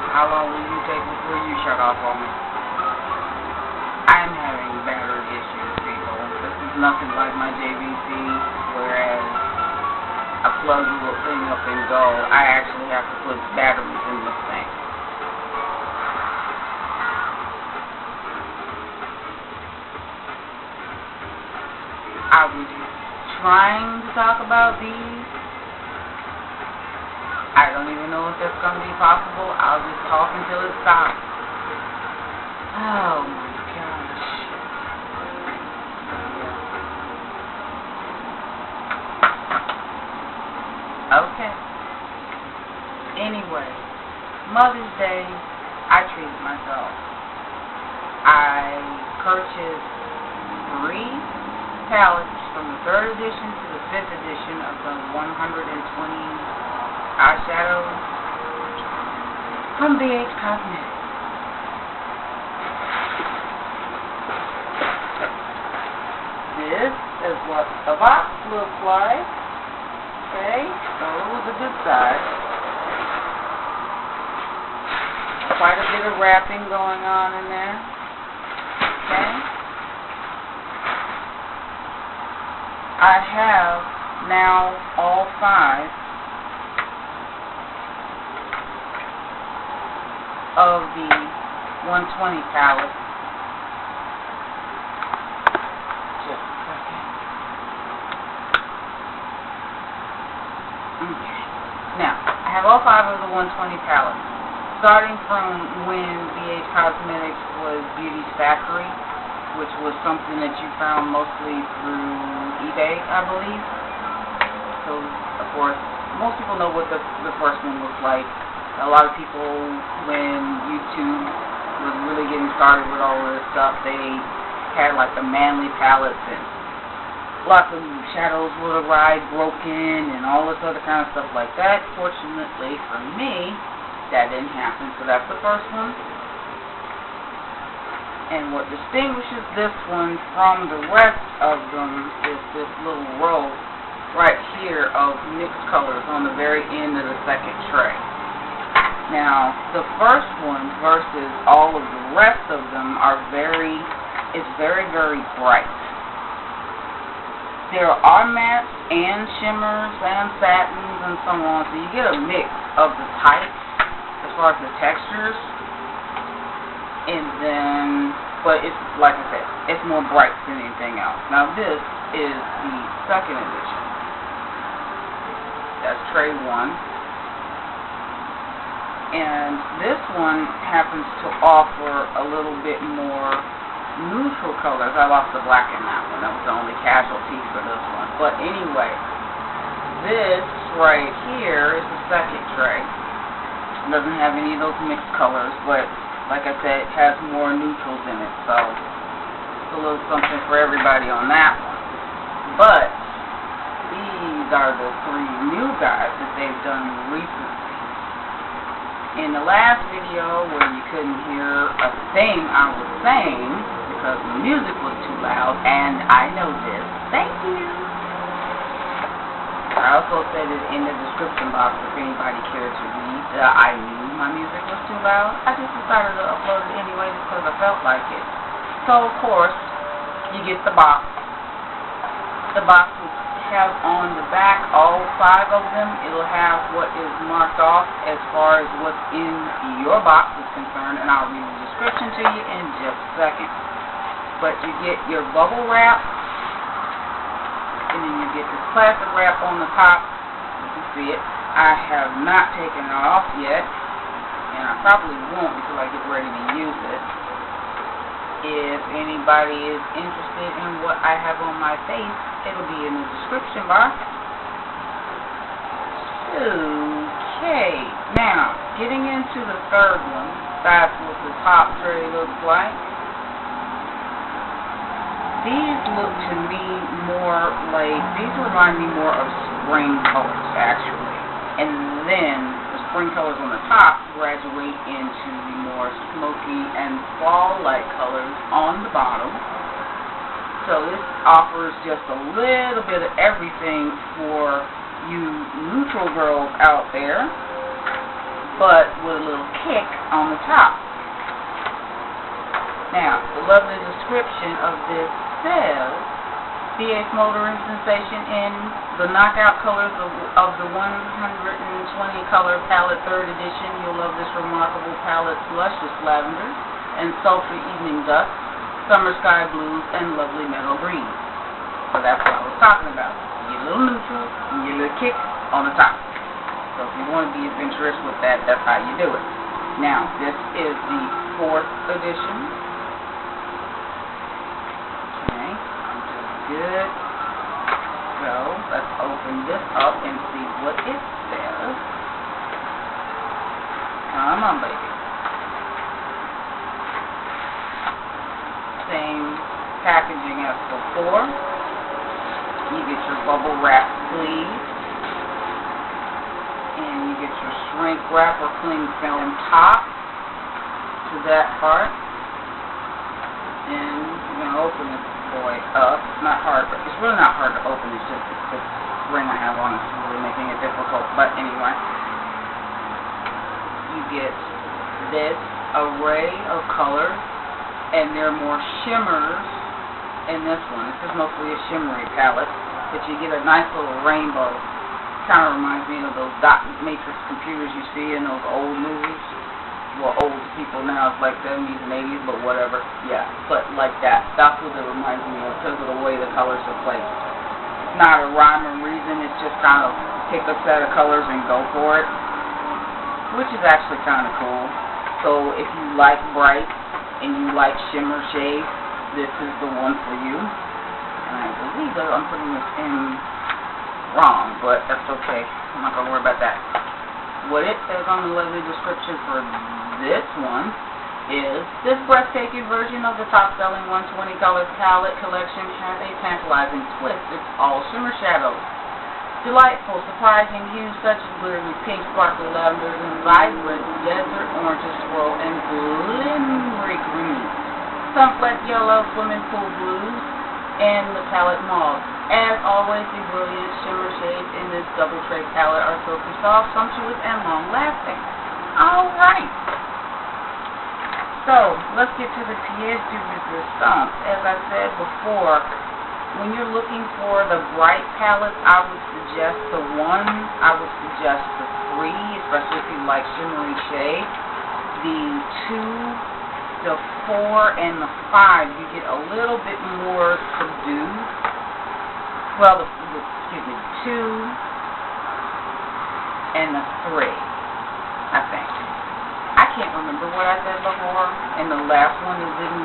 How long will you take before you shut off on me? I'm having battery issues, people. This is nothing like my JVC, whereas I plug the little thing up and go. I actually have to put batteries in this thing. I was trying to talk about these. I don't even know if that's going to be possible. I'll just talk until it stops. Oh my gosh. Okay. Anyway, Mother's Day, I treated myself. I purchased 3 palettes from the 3rd edition to the 5th edition of the 120 eyeshadows from BH Cosmetics. This is what the box looks like. Okay, so the good side. Quite a bit of wrapping going on in there. Okay. I have now all 5 of the 120 palette. Just a second. Okay. Now, I have all 5 of the 120 palettes. Starting from when BH Cosmetics was Beauty's Factory, which was something that you found mostly through eBay, I believe. So, of course, most people know what the first one looks like. A lot of people, when YouTube was really getting started with all of this stuff, they had like the manly palettes and lots of shadows would arrive broken and all this other kind of stuff like that. Fortunately for me, that didn't happen. So that's the first one. And what distinguishes this one from the rest of them is this little row right here of mixed colors on the very end of the second tray. Now, the first one versus all of the rest of them are very, very bright. There are mattes and shimmers and satins and so on, so you get a mix of the types as far as the textures. And then, but it's, like I said, it's more bright than anything else. Now, this is the 2nd edition. That's tray 1. And this one happens to offer a little bit more neutral colors. I lost the black in that one. That was the only casualty for this one. But anyway, this right here is the 2nd tray. It doesn't have any of those mixed colors, but like I said, it has more neutrals in it. So it's a little something for everybody on that one. But these are the 3 new guys that they've done recently. In the last video, where you couldn't hear a thing I was saying because the music was too loud, and I know this. Thank you. I also said it in the description box if anybody cared to read that I knew my music was too loud. I just decided to upload it anyway because I felt like it. So, of course, you get the box. The box will have on the back, all 5 of them, it'll have what is marked off as far as what's in your box is concerned, and I'll read the description to you in just a second. But you get your bubble wrap, and then you get this plastic wrap on the top. You can see it. I have not taken it off yet, and I probably won't until I get ready to use it. If anybody is interested in what I have on my face, it'll be in the description box. Okay, now, getting into the 3rd one, that's what the top tray looks like. These look to me more like, these remind me more of spring colors, actually. And then the spring colors on the top graduate into the more smoky and fall-like colors on the bottom. So this offers just a little bit of everything for you neutral girls out there. but with a little kick on the top. Now, the lovely description of this says, pH motoring sensation in the knockout colors of the 120 color palette 3rd edition. You'll love this remarkable palette's luscious lavenders and sultry evening dusk, summer sky blues, and lovely meadow greens. So that's what I was talking about. You get a little neutral and you get a little kick on the top. So if you want to be adventurous with that, that's how you do it. Now, this is the 4th edition. Good. So, let's open this up and see what it says. Come on, baby. Same packaging as before. You get your bubble wrap sleeve. And you get your shrink wrap or cling film top to that part. And you're going to open this boy up. It's not hard, but it's really not hard to open. It's just this ring I have on is really making it difficult. But anyway, you get this array of colors, and there are more shimmers in this one. This is mostly a shimmery palette, but you get a nice little rainbow. Kind of reminds me of those dot matrix computers you see in those old movies. Well, old people now, it's like 70s and 80s, but whatever. Yeah, but like that. That's what it reminds me of because of the way the colors are placed. It's not a rhyme or reason. It's just kind of pick a set of colors and go for it, which is actually kind of cool. So if you like bright and you like shimmer shades, this is the one for you. And I believe that I'm putting this in wrong, but that's okay. I'm not going to worry about that. What it says on the lovely description for this one is, this breathtaking version of the top-selling 120 color palette collection has a tantalizing twist. It's all shimmer shadows. Delightful, surprising hues such as glittery pink, sparkly lavenders, and vibrant desert oranges, swirl, and glimmery green. Sunfleck yellow, swimming pool blues, and metallic mauve. As always, the brilliant shimmer shades in this double tray palette are silky soft, sumptuous, and long-lasting. Alright. So, let's get to the pièce de résistance. As I said before, when you're looking for the bright palettes, I would suggest the 1. I would suggest the 3, especially if you like shimmery shades. The 2, the 4, and the 5, you get a little bit more subdued. Well, excuse me, 2 and the 3, I think. I can't remember what I said before, and the last one is in